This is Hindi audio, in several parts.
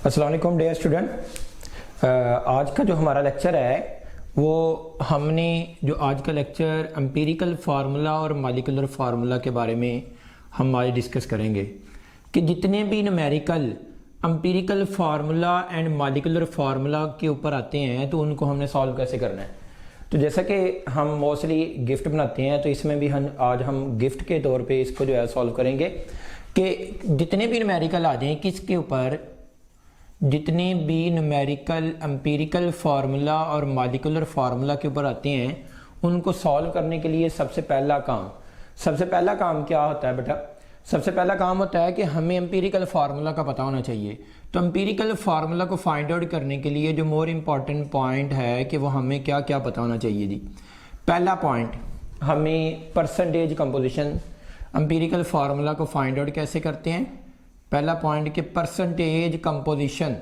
अस्सलाम वालेकुम डियर स्टूडेंट। आज का जो हमारा लेक्चर है वो हमने जो आज का लेक्चर एम्पिरिकल फार्मूला और मॉलिक्यूलर फार्मूला के बारे में हम आज डिस्कस करेंगे कि जितने भी numerical empirical formula and molecular formula के ऊपर आते हैं तो उनको हमने सॉल्व कैसे करना है। तो जैसा कि हम मोस्टली गिफ्ट बनाते हैं तो इसमें भी आज हम गिफ्ट के तौर पे इसको जो है सॉल्व करेंगे कि जितने भी न्यूमेरिकल आ जाएं किसके ऊपर, जितने भी न्यूमेरिकल एम्पिरिकल फार्मूला और मॉलिक्यूलर फार्मूला के ऊपर आते हैं उनको सॉल्व करने के लिए सबसे पहला काम क्या होता है बेटा? सबसे पहला काम होता है कि हमें एम्पिरिकल फार्मूला का पता होना चाहिए। तो एम्पिरिकल फार्मूला को फाइंड आउट करने के लिए जो मोर इम्पॉर्टेंट पॉइंट है कि वो हमें क्या क्या पता होना चाहिए जी। पहला पॉइंट, हमें परसेंटेज कंपोजिशन, एम्पिरिकल फार्मूला को फाइंड आउट कैसे करते हैं। पहला पॉइंट कि परसेंटेज कंपोजिशन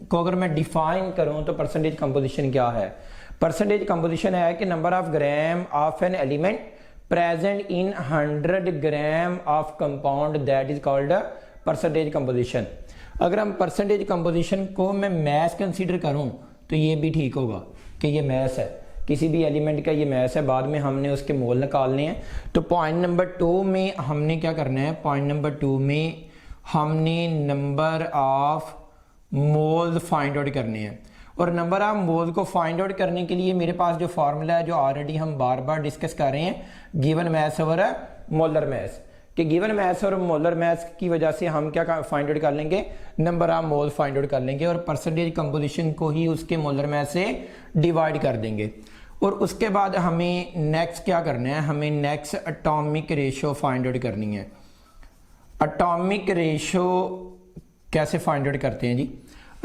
को अगर मैं डिफाइन करूं तो परसेंटेज कंपोजिशन क्या है? परसेंटेज कंपोजिशन है कि number of gram of an element present in 100 gram of compound, that is called percentage composition. अगर हम परसेंटेज कंपोजिशन को मैं मैस कंसीडर करूं तो ये भी ठीक होगा कि ये मैस है, किसी भी एलिमेंट का ये मैस है। बाद में हमने उसके मोल निकालने हैं। तो पॉइंट नंबर 2 में हमने क्या करना है? पॉइंट नंबर 2 में हमने number of moles find out करने हैं। और नंबर ऑफ मोल्स को फाइंड आउट करने के लिए मेरे पास जो फार्मूला है जो ऑलरेडी हम बार बार डिस्कस कर रहे हैं, given mass over molar mass, कि गिवन मैस और मोलर मैस की वजह से हम क्या फाइंड आउट कर लेंगे? Number of mole find out कर लेंगे और परसेंटेज कंपोजिशन को ही उसके मोलर मैस से डिवाइड कर देंगे। और उसके बाद हमें नेक्स्ट क्या करना है? हमें next atomic ratio find out करनी है। एटॉमिक रेशो कैसे फाइंड आउट करते हैं जी?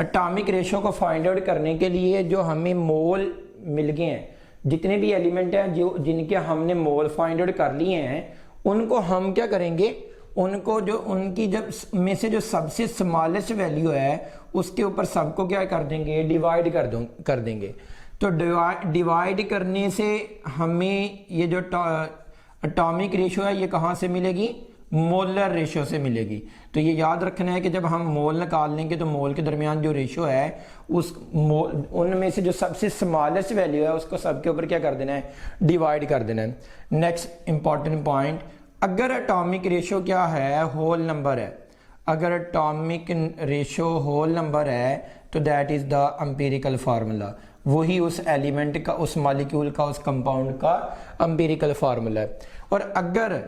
एटॉमिक रेशो को फाइंड आउट करने के लिए जो हमें मोल मिल गए हैं, जितने भी एलिमेंट हैं जो जिनके हमने मोल फाइंड आउट कर लिए हैं, उनको हम क्या करेंगे? उनको जो उनकी जब में से जो सबसे स्मॉलेस्ट वैल्यू है उसके ऊपर सबको क्या कर देंगे? डिवाइड कर देंगे। तो डिवाइड करने से हमें ये जो एटॉमिक रेशो है ये कहाँ से मिलेगी? मोलर रेशो से मिलेगी। तो ये याद रखना है कि जब हम मोल निकाल लेंगे तो मोल के दरमियान जो रेशो है उस उनमें से जो सबसे स्मॉलेस्ट वैल्यू है उसको सबके ऊपर क्या कर देना है? डिवाइड कर देना है। नेक्स्ट इंपॉर्टेंट पॉइंट, अगर एटॉमिक रेशो क्या है? होल नंबर है। अगर एटॉमिक रेशो होल नंबर है तो that is the empirical formula, वही उस एलिमेंट का, उस मॉलिक्यूल का, उस कंपाउंड का एम्पिरिकल फार्मूला है। और अगर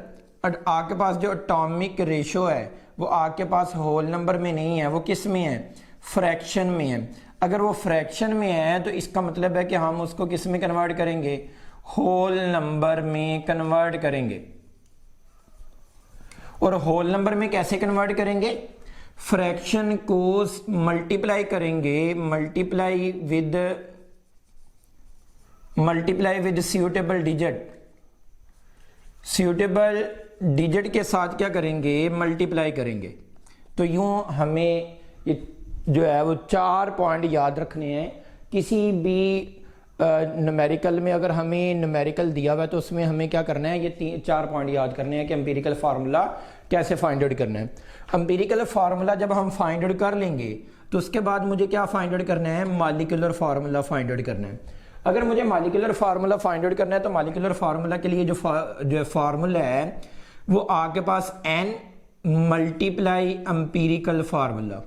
आपके पास जो एटॉमिक रेशो है वो आपके पास होल नंबर में नहीं है, वो किस में है? फ्रैक्शन में है। अगर वो फ्रैक्शन में है तो इसका मतलब है कि हम उसको किस में कन्वर्ट करेंगे? होल नंबर में कन्वर्ट करेंगे। और होल नंबर में कैसे कन्वर्ट करेंगे? फ्रैक्शन को मल्टीप्लाई करेंगे, मल्टीप्लाई विद सूटेबल डिजिट के साथ क्या करेंगे? मल्टीप्लाई करेंगे। तो यूं हमें ये जो है वो 4 पॉइंट याद रखने हैं। किसी भी न्यूमेरिकल में अगर हमें न्यूमेरिकल दिया हुआ है तो उसमें हमें क्या करना है? ये 4 पॉइंट याद करने हैं कि एम्पिरिकल फार्मूला कैसे फाइंड आउट करना है। एम्पिरिकल फार्मूला जब हम फाइंड आउट कर लेंगे तो उसके बाद मुझे क्या फाइंड आउट करना है? मॉलिक्यूलर फार्मूला फाइंड आउट करना है। अगर मुझे मॉलिक्यूलर फार्मूला फाइंड आउट करना है तो मॉलिक्यूलर फार्मूला के लिए जो फार्मूला है वो आपके पास n multiply empirical formula.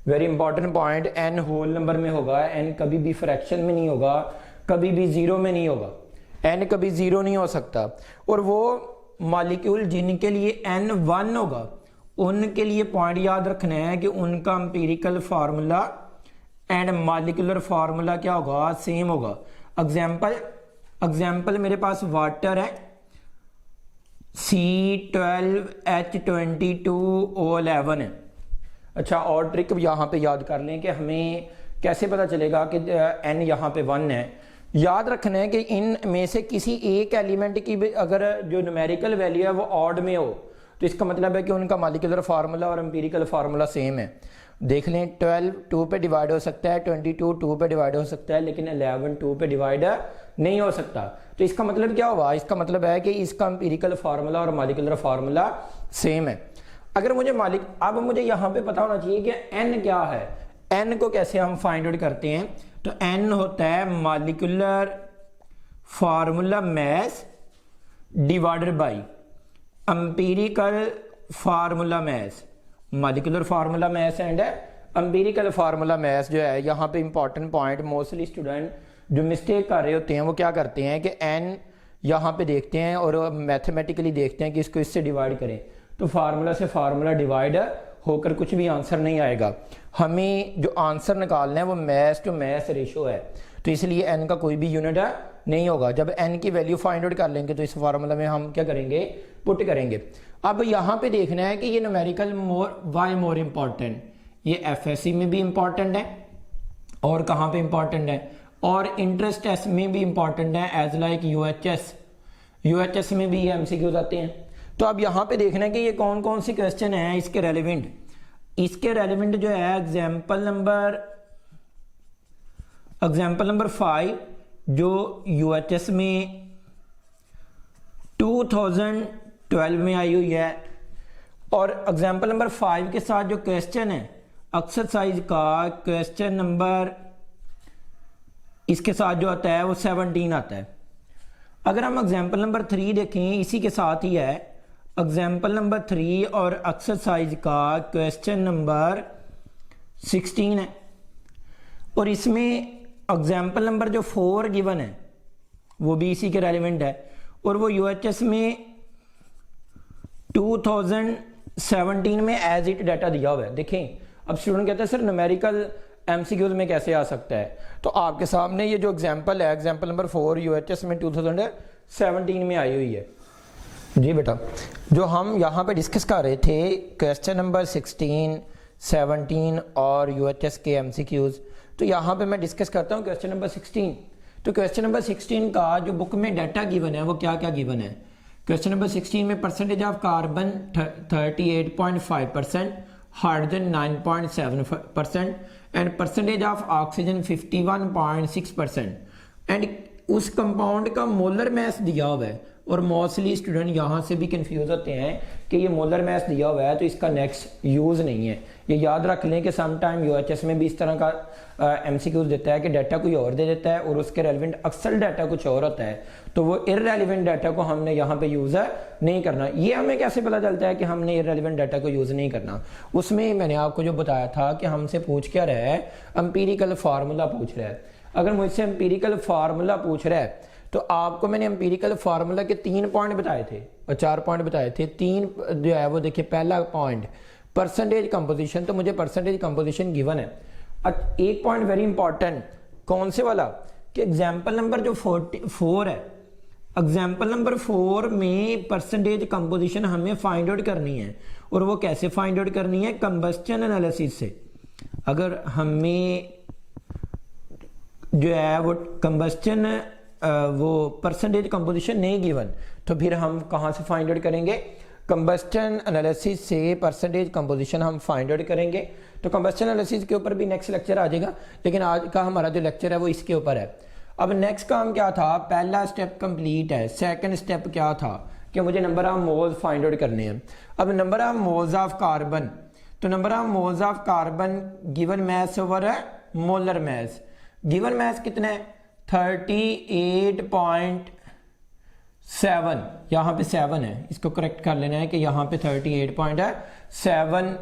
Very important point, n whole number में होगा, n कभी भी फ्रैक्शन में नहीं होगा, कभी भी जीरो में नहीं होगा। n कभी जीरो नहीं हो सकता। और वो मॉलिक्यूल जिनके लिए n 1 होगा उनके लिए पॉइंट याद रखना है कि उनका empirical formula and molecular formula क्या होगा? सेम होगा। एग्जाम्पल मेरे पास वाटर है C12H22O11 है। अच्छा, और ट्रिक यहाँ पे याद कर लें कि हमें कैसे पता चलेगा कि n यहाँ पे 1 है। याद रखना है कि इन में से किसी एक एलिमेंट की भी अगर जो न्यूमेरिकल वैल्यू है वो ऑड में हो तो इसका मतलब है कि उनका मॉलिक्यूलर फार्मूला और एम्पिरिकल फार्मूला सेम है। देख लें, 12 2 पे डिवाइड हो सकता है, 22 2 पे डिवाइड हो सकता है, लेकिन 11 2 पे डिवाइड नहीं हो सकता। तो इसका मतलब क्या होगा? इसका मतलब है कि इसका एम्पिरिकल फार्मूला और मॉलिक्यूलर फार्मूला सेम है। अगर मुझे मालिक, अब मुझे यहाँ पे पता होना चाहिए कि एन क्या है। एन को कैसे हम फाइंड आउट करते हैं, तो एन होता है molecular formula mass divided by empirical formula mass. Molecular formula mass and empirical formula mass जो है, यहाँ पे इंपॉर्टेंट पॉइंट, मोस्टली स्टूडेंट जो मिस्टेक कर रहे होते हैं वो क्या करते हैं कि एन यहाँ पे देखते हैं और मैथमेटिकली देखते हैं कि इसको इससे डिवाइड करें, तो फार्मूला से फार्मूला डिवाइड होकर कुछ भी आंसर नहीं आएगा। हमें जो आंसर निकालना है वो मैस टू मैस रेशो है, तो इसलिए एन का कोई भी यूनिट नहीं होगा। जब एन की वैल्यू फाइंड आउट कर लेंगे तो इस फार्मूला में हम क्या करेंगे, पुट करेंगे। अब यहाँ पे देखना है कि ये न्यूमेरिकल वाई मोर इम्पॉर्टेंट, ये एफएससी में भी इम्पॉर्टेंट है और कहाँ पे इम्पॉर्टेंट है, और इंटरेस्ट टेस्ट में भी इम्पॉर्टेंट है, एज लाइक यूएचएस में भी ये एमसीक्यूज आते हैं। तो अब यहाँ पे देखना है कि ये कौन कौन सी क्वेश्चन है इसके रेलिवेंट। इसके रेलिवेंट जो है एग्जाम्पल नंबर 5 जो यूएचएस में 2012 में आई हुई है, और एग्जाम्पल नंबर 5 के साथ जो क्वेश्चन है एक्सरसाइज का क्वेश्चन नंबर, इसके साथ जो आता है वो 17 आता है। अगर हम एग्जाम्पल नंबर 3 देखें, इसी के साथ ही है एग्जाम्पल नंबर 3 और एक्सरसाइज का क्वेश्चन नंबर 16 है, और इसमें एग्जाम्पल नंबर जो 4 गिवन है वो भी इसी के रेलिवेंट है, और वो यूएचएस में 2017 में एज इट डाटा दिया हुआ है। देखें, अब स्टूडेंट कहते हैं सर न्यूमेरिकल एमसीक्यूज में कैसे आ सकता है, तो आपके सामने ये जो एग्जाम्पल है, एग्जाम्पल नंबर 4 यूएचएस में 2017 में आई हुई है। जी बेटा, जो हम यहाँ पे डिस्कस कर रहे थे क्वेश्चन नंबर 16, 17 और यूएचएस के एमसीक्यूज, तो यहाँ पे मैं डिस्कस करता हूँ क्वेश्चन नंबर 16। तो क्वेश्चन नंबर 16 का जो बुक में डाटा गिवन है वो क्या क्या गिवन है। क्वेश्चन नंबर 16 में percentage of carbon 38.5%, hydrogen 9.7% and percentage of oxygen 51.6%, and उस कंपाउंड का मोलर मास दिया हुआ है। और मोस्टली स्टूडेंट यहाँ से भी कंफ्यूज होते हैं कि ये मोलर मास दिया हुआ है तो इसका नेक्स्ट यूज़ नहीं है। ये याद रख लें कि सम टाइम यूएचएस में भी इस तरह का एमसीक्यूज देता है कि डाटा कोई और दे देता है और उसके रेलिवेंट अक्सर डाटा कुछ और होता है, तो वो इररेलेवेंट डाटा को हमने यहाँ पे यूज़ नहीं करना। ये हमें कैसे पता चलता है कि हमने इररेलेवेंट डाटा को यूज़ नहीं करना, उसमें मैंने आपको जो बताया था कि हमसे पूछ क्या रहा है, एम्पिरिकल फार्मूला पूछ रहा है। अगर मुझसे एम्पिरिकल फार्मूला पूछ रहा है तो आपको मैंने एम्पिरिकल फार्मूला के 3 पॉइंट बताए थे और 4 पॉइंट बताए थे। 3 जो है वो देखिए, पहला पॉइंट परसेंटेज कंपोजिशन, तो मुझे परसेंटेज कंपोजिशन गिवन है। एक पॉइंट वेरी इंपॉर्टेंट, कौन से वाला, कि एग्जाम्पल नंबर जो 4 है, एग्जाम्पल नंबर 4 में परसेंटेज कंपोजिशन हमें फाइंड आउट करनी है, और वो कैसे फाइंड आउट करनी है, कंबस्टन एनालिसिस से। अगर हमें जो है वो कंबस्टन वो परसेंटेज कंपोजिशन नहीं गिवन, तो फिर हम कहाँ से फाइंड आउट करेंगे, कंबस्टन एनालिसिस से परसेंटेज कंपोजिशन हम फाइंड आउट करेंगे। तो कंबस्टन एनालिसिस के ऊपर भी नेक्स्ट लेक्चर आ जाएगा, लेकिन आज का हमारा जो लेक्चर है वो इसके ऊपर है। अब नेक्स्ट काम क्या था, पहला स्टेप कंप्लीट है, सेकंड स्टेप क्या था कि मुझे number of moles find out करने हैं। अब number of moles of carbon, तो number of moles of carbon given mass over molar mass, given mass कितना है 38.7, यहाँ पे 7 है, इसको करेक्ट कर लेना है कि यहाँ पे 38.7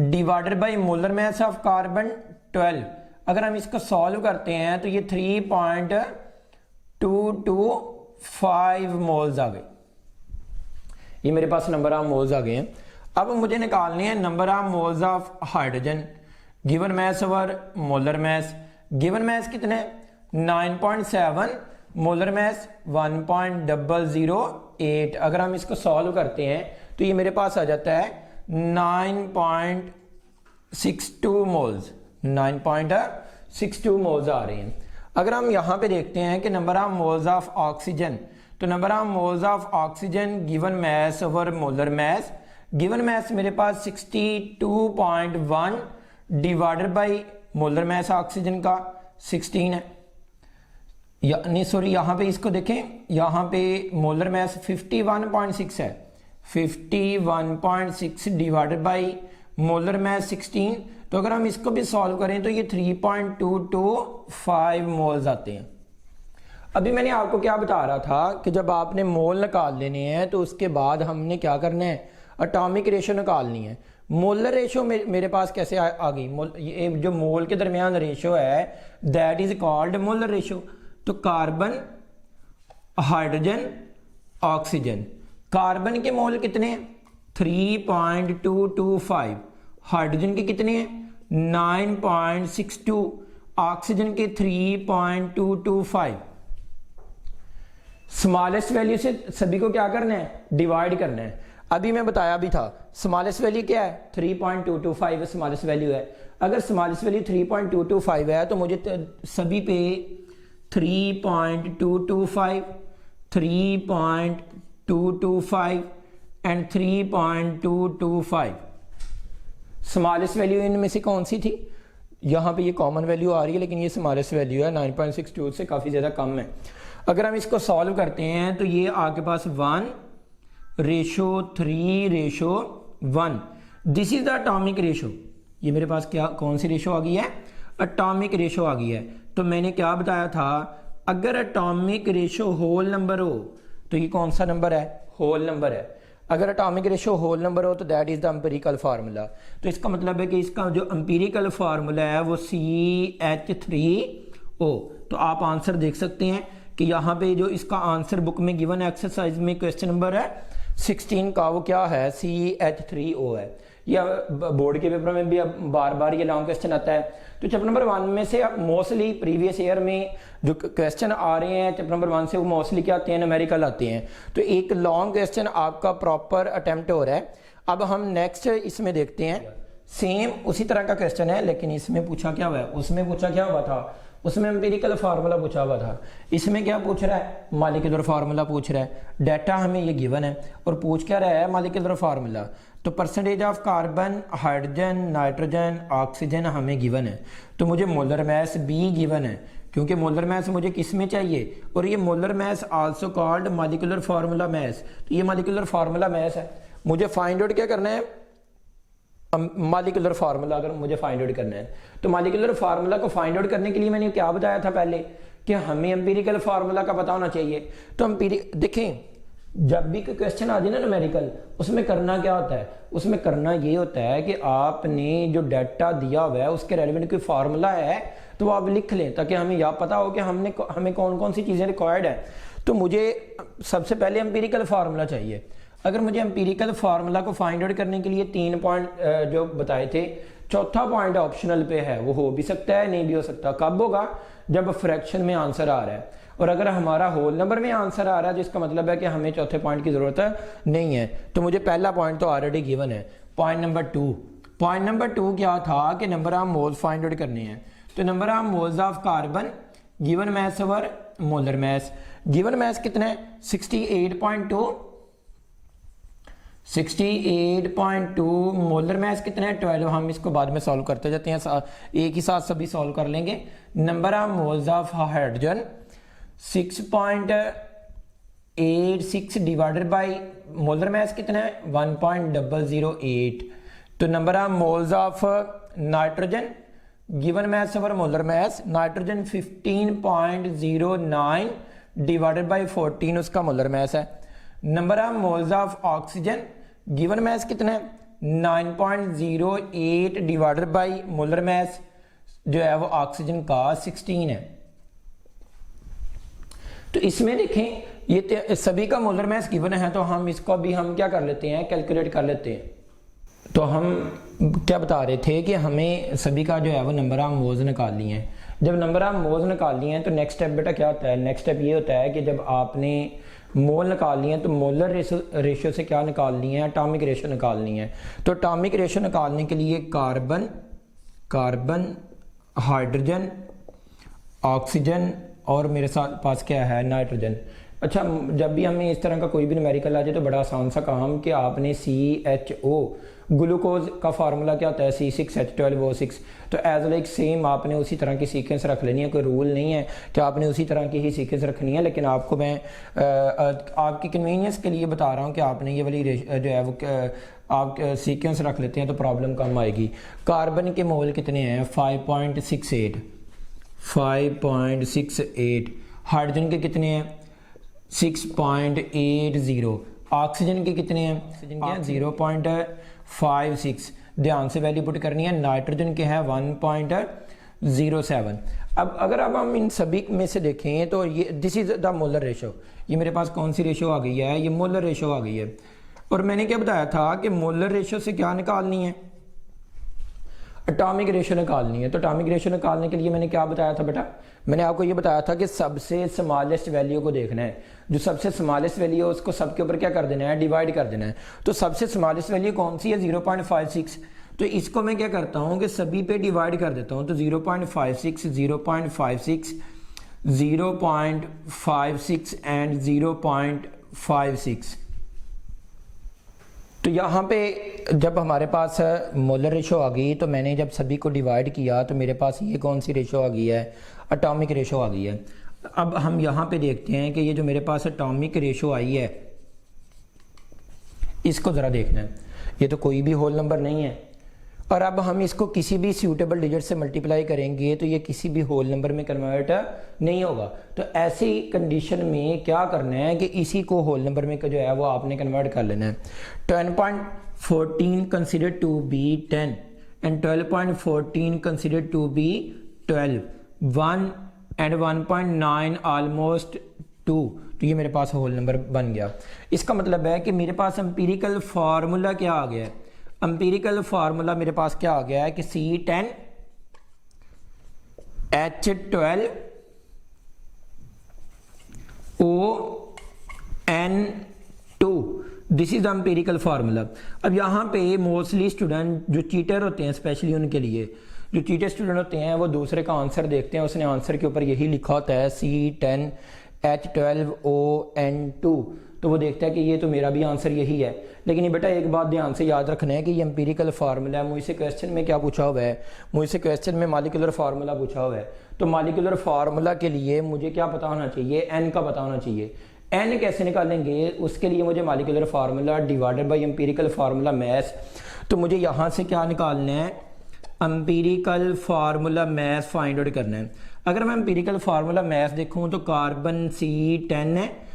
divided by molar mass of carbon 12। अगर हम इसको सॉल्व करते हैं तो ये 3.225 मोल्स आ गए, ये मेरे पास नंबर ऑफ मोल्स आ गए हैं। अब मुझे निकालने हैं number of moles of hydrogen, given mass over molar mass. Given mass कितना है 9.7, मोलर मास 1.008। अगर हम इसको सॉल्व करते हैं तो ये मेरे पास आ जाता है 9.62 मोल्स, 9.62 मोल्स आ रहे हैं। अगर हम यहाँ पे देखते हैं कि number of moles of oxygen, तो number of moles of oxygen given mass over molar mass, given mass मेरे पास 62.1 divided by molar mass oxygen का 16 है, या नहीं सॉरी, यहाँ पे इसको देखें, यहाँ पे मोलर मास 51.6 है, 51.6 डिवाइडेड बाई मोलर मास 16। तो अगर हम इसको भी सॉल्व करें तो ये 3.225 मोल्स आते हैं। अभी मैंने आपको क्या बता रहा था कि जब आपने मोल निकाल लेने हैं तो उसके बाद हमने क्या करना है, एटॉमिक रेशो निकालनी है। मोलर रेशो मेरे पास कैसे आ गई, ये जो मोल के दरमियान रेशो है that is called molar ratio. तो कार्बन, हाइड्रोजन, ऑक्सीजन। कार्बन के मोल कितने हैं 3.225, हाइड्रोजन के कितने हैं 9.62, ऑक्सीजन के 3.225। स्मॉलेस्ट वैल्यू से सभी को क्या करना है, डिवाइड करना है। अभी मैं बताया भी था स्मॉलेस्ट वैल्यू क्या है 3.225 स्मॉलेस्ट वैल्यू है। अगर स्मॉलेस्ट वैल्यू 3.225 है तो मुझे सभी पे 3.225, 3.225 एंड 3.225 स्मॉलेस्ट वैल्यू इनमें से कौन सी थी। यहाँ पे ये कॉमन वैल्यू आ रही है लेकिन ये स्मॉलेस्ट वैल्यू है 9.62 से काफ़ी ज़्यादा कम है। अगर हम इसको सॉल्व करते हैं तो ये आपके पास 1:3:1। This is the atomic ratio. ये मेरे पास क्या कौन सी रेशो आ गई है, एटॉमिक रेशो आ गई है। तो मैंने क्या बताया था, अगर एटॉमिक रेशो होल नंबर हो तो ये कौन सा नंबर है, होल नंबर है। अगर एटॉमिक रेशो होल नंबर हो तो that is the empirical formula. तो इसका मतलब है कि इसका जो एम्पिरिकल फार्मूला है वो CH3O। तो आप आंसर देख सकते हैं कि यहाँ पे जो इसका आंसर बुक में गिवन एक्सरसाइज में क्वेश्चन नंबर है 16 का वो क्या है, CH3O है। या बोर्ड के पेपर में भी अब बार बार ये लॉन्ग क्वेश्चन आता है। तो चैप्टर नंबर 1 में से मोस्टली प्रीवियस ईयर में जो क्वेश्चन आ रहे हैं चैप्टर नंबर 1 से वो मोस्टली क्या आते हैं, न्यूमेरिकल आते हैं। तो एक लॉन्ग क्वेश्चन आपका प्रॉपर अटेम्प्ट हो रहा है। अब हम नेक्स्ट इसमें देखते हैं, सेम उसी तरह का क्वेश्चन है लेकिन इसमें पूछा क्या हुआ है, उसमें पूछा क्या हुआ था, उसमें एम्पिरिकल फार्मूला पूछा हुआ था। इसमें क्या पूछ रहा है, मॉलिक्यूलर फार्मूला पूछ रहा है। डाटा हमें ये गिवन है और पूछ क्या रहा है, मॉलिक्यूलर फार्मूला। तो percentage of carbon, hydrogen, nitrogen, oxygen हमें गिवन है। तो मुझे मोलर मास भी गिवन है क्योंकि मोलर मास मुझे किस में चाहिए, और ये molar mass also called molecular formula mass. तो ये मॉलिक्यूलर फार्मूला मास है। मुझे फाइंड आउट क्या करना है, मॉलिक्यूलर फार्मूला अगर मुझे फाइंड आउट करना है तो मॉलिक्यूलर फार्मूला को फाइंड आउट करने के लिए मैंने क्या बताया था पहले कि हमें एम्पिरिकल फार्मूला का पता होना चाहिए। तो देखें जब भी कोई क्वेश्चन आ जाए ना न्यूमेरिकल, उसमें करना क्या होता है, उसमें करना ये होता है कि आपने जो डाटा दिया हुआ है उसके रेलेवेंट कोई फार्मूला है तो आप लिख लें ताकि हमें यह पता हो कि हमें कौन कौन सी चीज़ें रिक्वायर्ड है। तो मुझे सबसे पहले एम्पिरिकल फार्मूला चाहिए। अगर मुझे एम्पिरिकल फार्मूला को फाइंड आउट करने के लिए 3 पॉइंट जो बताए थे, चौथा पॉइंट ऑप्शनल पे है, वो हो भी सकता है नहीं भी हो सकता। कब होगा, जब फ्रैक्शन में आंसर आ रहा है। और अगर हमारा होल नंबर में आंसर आ रहा है जिसका मतलब है कि हमें चौथे पॉइंट की जरूरत नहीं है। तो मुझे पहला पॉइंट तो ऑलरेडी गिवन है। पॉइंट नंबर 2 क्या था कि number of moles find out करने हैं। तो number of moles of carbon given mass over molar mass. Given mass कितना है 68.2, मोलर मास कितना है 12। हम इसको बाद में सॉल्व करते जाते हैं, एक ही साथ सभी सॉल्व कर लेंगे। Number of moles of hydrogen 6.86 divided by molar mass कितना है 1.008। तो number of moles of nitrogen given mass over molar mass, nitrogen 15.09 divided by 14 उसका मोलर मास है। Number of moles of oxygen given mass कितना है 9.08 डिवाइडेड बाई मोलर मास जो है वो ऑक्सीजन का 16 है। तो इसमें देखें ये सभी का मोलर मास गिवन है तो हम इसको भी हम क्या कर लेते हैं, कैलकुलेट कर लेते हैं। तो हम क्या बता रहे थे कि हमें सभी का जो है वो नंबर ऑफ मोल्स निकालनी है। जब नंबर ऑफ मोल्स निकालनी है तो नेक्स्ट स्टेप बेटा क्या होता है, नेक्स्ट स्टेप ये होता है कि जब आपने मोल निकालनी है तो मोलर रेशो से क्या निकालनी है, एटॉमिक रेशो निकालनी है। तो एटॉमिक रेशो निकालने के लिए कार्बन, हाइड्रोजन, ऑक्सीजन और मेरे साथ पास क्या है नाइट्रोजन। अच्छा, जब भी हमें इस तरह का कोई भी न्यूमेरिकल आ जाए तो बड़ा आसान सा काम कि आपने CHO ग्लूकोज का फार्मूला क्या होता है C6H12O6। तो एज लाइक सेम आपने उसी तरह की सीक्वेंस रख लेनी है, कोई रूल नहीं है कि आपने उसी तरह की ही सीक्वेंस रखनी है, लेकिन आपको मैं आपकी कन्वीनियंस के लिए बता रहा हूँ कि आपने ये वाली जो है वो आप सीक्वेंस रख लेते हैं तो प्रॉब्लम कम आएगी। कार्बन के मोल कितने हैं 5.68, हाइड्रोजन के कितने हैं 6.80, ऑक्सीजन के कितने हैं, ऑक्सीजन के हैं 0.56। ध्यान से वैल्यू पुट करनी है। नाइट्रोजन के है 1.07। अब अगर अब हम इन सभी में से देखें तो ये this is the molar ratio, ये मेरे पास कौन सी रेशो आ गई है, ये मोलर रेशो आ गई है। और मैंने क्या बताया था कि मोलर रेशो से क्या निकालनी है, एटॉमिक रेशो निकालनी है। तो एटॉमिक रेशो निकालने के लिए मैंने क्या बताया था बेटा, मैंने आपको ये बताया था कि सबसे स्मॉलेस्ट वैल्यू को देखना है, जो सबसे स्मॉलेस्ट वैल्यू है उसको सबके ऊपर क्या कर देना है, डिवाइड कर देना है। तो सबसे स्मॉलेस्ट वैल्यू कौन सी है 0.56। तो इसको मैं क्या करता हूँ कि सभी पे डिवाइड कर देता हूँ। तो 0.56, 0.56, 0.56 एंड 0.56। तो यहाँ पे जब हमारे पास मोलर रेशो आ गई तो मैंने जब सभी को डिवाइड किया तो मेरे पास ये कौन सी रेशो आ गई है, एटॉमिक रेशो आ गई है। अब हम यहाँ पे देखते हैं कि ये जो मेरे पास एटॉमिक रेशो आई है इसको ज़रा देखना है। ये तो कोई भी होल नंबर नहीं है, और अब हम इसको किसी भी सूटेबल डिजिट से मल्टीप्लाई करेंगे तो ये किसी भी होल नंबर में कन्वर्ट नहीं होगा। तो ऐसी कंडीशन में क्या करना है कि इसी को होल नंबर में जो है वो आपने कन्वर्ट कर लेना है। 10.14 consider to be 10 and 12.14 consider to be 12, 1 and 1.9 almost 2। तो ये मेरे पास होल नंबर बन गया। इसका मतलब है कि मेरे पास एम्पिरिकल फार्मूला क्या आ गया है, एम्पिरिकल फार्मूला मेरे पास क्या आ गया है कि C10H12O2, this is the empirical formula. अब यहाँ पे मोस्टली स्टूडेंट जो चीटर होते हैं, स्पेशली उनके लिए जो चीटर स्टूडेंट होते हैं वो दूसरे का आंसर देखते हैं, उसने आंसर के ऊपर यही लिखा होता है C10H12O2, तो वो देखता है कि ये तो मेरा भी आंसर यही है। लेकिन ये बेटा एक बात ध्यान से याद रखना है कि ये एम्पिरिकल फार्मूला है। मुझसे क्वेश्चन में क्या पूछा हुआ है, मुझसे क्वेश्चन में मॉलिक्यूलर फार्मूला पूछा हुआ है। तो मॉलिक्यूलर फार्मूला के लिए मुझे क्या पता होना चाहिए, एन का पता होना चाहिए। एन कैसे निकालेंगे, उसके लिए मुझे molecular formula divided by empirical formula mass. तो मुझे यहाँ से क्या निकालना है, empirical formula math find out करना है। अगर मैं एम्पिरिकल फार्मूला मैथ देखूँ तो कार्बन C10 है,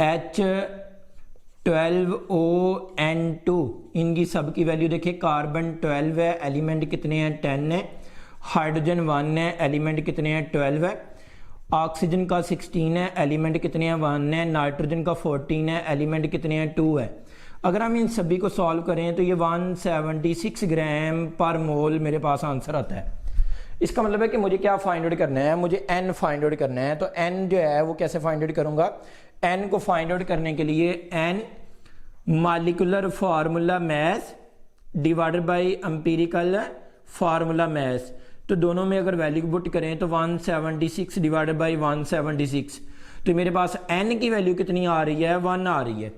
H12ON2, इनकी सब की वैल्यू देखिए, कार्बन 12 है, एलिमेंट कितने हैं 10 है, हाइड्रोजन 1 है, एलिमेंट कितने हैं 12 है, ऑक्सीजन का 16 है, एलिमेंट कितने हैं 1 है, नाइट्रोजन का 14 है, एलिमेंट कितने हैं 2 है। अगर हम इन सभी को सॉल्व करें तो ये 176 ग्राम पर मोल मेरे पास आंसर आता है। इसका मतलब है कि मुझे क्या फाइंड आउट करना है, मुझे एन फाइंड आउट करना है। तो एन जो है वो कैसे फाइंड आउट करूंगा, एन को फाइंड आउट करने के लिए N molecular formula mass divided by empirical formula mass. तो दोनों में अगर वैल्यू पुट करें तो 176 डिवाइडेड बाय 176, तो मेरे पास एन की वैल्यू कितनी आ रही है, 1 आ रही है।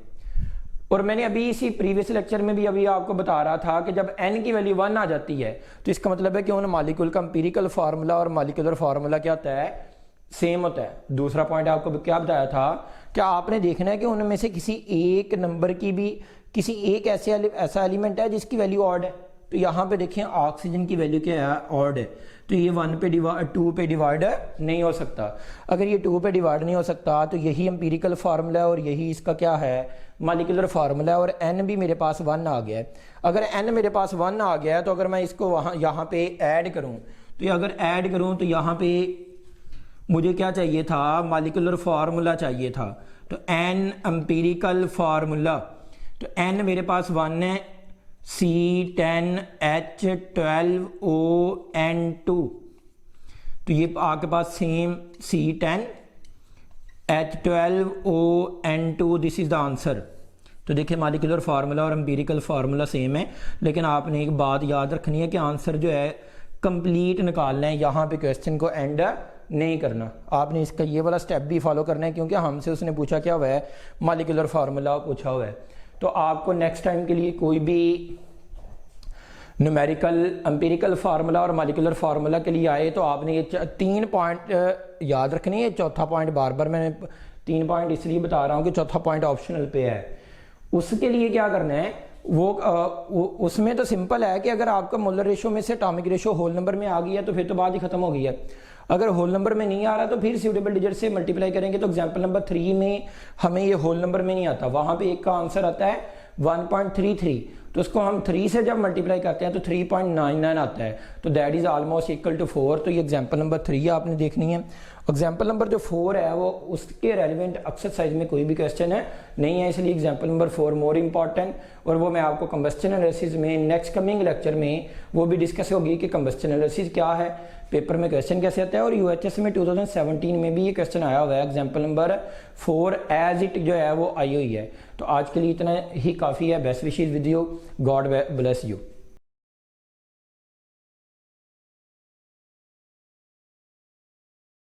और मैंने अभी इसी प्रीवियस लेक्चर में भी अभी आपको बता रहा था कि जब n की वैल्यू 1 आ जाती है तो इसका मतलब है कि उन मॉलिक्यूल का एम्पिरिकल फार्मूला और मॉलिक्यूलर फार्मूला क्या होता है, सेम होता है। दूसरा पॉइंट आपको क्या बताया था कि आपने देखना है कि उनमें से किसी एक नंबर की भी किसी एक ऐसा एलिमेंट है जिसकी वैल्यू ऑड है। तो यहाँ पे देखें ऑक्सीजन की वैल्यू क्या है, ऑड है, तो ये 2 पे डिवाइड नहीं हो सकता। अगर ये 2 पे डिवाइड नहीं हो सकता तो यही एम्पिरिकल फार्मूला है और यही इसका क्या है, मॉलिक्यूलर फार्मूला है। और n भी मेरे पास 1 आ गया है। अगर n मेरे पास 1 आ गया है तो अगर मैं इसको यहाँ पे ऐड करूँ, तो अगर ऐड करूँ तो यहाँ पे मुझे क्या चाहिए था, मॉलिक्यूलर फार्मूला चाहिए था। तो n एम्पिरिकल फार्मूला, तो n मेरे पास 1 है, C10H12ON2, तो ये आपके पास same C10H12ON2, this is the answer. तो देखिए मॉलिक्यूलर फार्मूला और एम्पिरिकल फार्मूला सेम है, लेकिन आपने एक बात याद रखनी है कि आंसर जो है कंप्लीट निकालना है, यहाँ पे क्वेश्चन को एंड नहीं करना। आपने इसका ये वाला स्टेप भी फॉलो करना है, क्योंकि हमसे उसने पूछा क्या हुआ है, मॉलिक्यूलर फार्मूला पूछा हुआ है। तो आपको नेक्स्ट टाइम के लिए कोई भी न्यूमेरिकल एम्पिरिकल फार्मूला और मॉलिक्यूलर फार्मूला के लिए आए तो आपने ये 3 पॉइंट याद रखनी है। चौथा पॉइंट बार बार मैंने 3 पॉइंट इसलिए बता रहा हूँ कि चौथा पॉइंट ऑप्शनल पे है। उसके लिए क्या करना है वो उसमें तो सिंपल है कि अगर आपका मोलर रेशो में से एटॉमिक रेशो होल नंबर में आ गई है तो फिर तो बात ही खत्म हो गई है। अगर होल नंबर में नहीं आ रहा तो फिर सूटेबल डिजिट से मल्टीप्लाई करेंगे। तो एग्जांपल नंबर 3 में हमें ये होल नंबर में नहीं आता, वहां पे एक का आंसर आता है 1.33, तो उसको हम 3 से जब मल्टीप्लाई करते हैं तो 3.99 आता है, तो that is almost equal to 4। तो ये एग्जांपल नंबर 3 आपने देखनी है। एग्जांपल नंबर जो 4 है वो उसके रेलिवेंट एक्सरसाइज में कोई भी क्वेश्चन है नहीं है, इसलिए एग्जांपल नंबर 4 मोर इंपॉर्टेंट, और वो मैं आपको कंबस्शन एनालिसिस में नेक्स्ट कमिंग लेक्चर में वो भी डिस्कस होगी कि कंबस्शन एनालिसिस क्या है, पेपर में क्वेश्चन कैसे आता है। और यूएचएस में 2017 में भी ये क्वेश्चन आया हुआ है, एग्जांपल नंबर 4 एज इट जो है वो आई हुई है। तो आज के लिए इतना ही काफ़ी है। Best wishes with you, God bless you.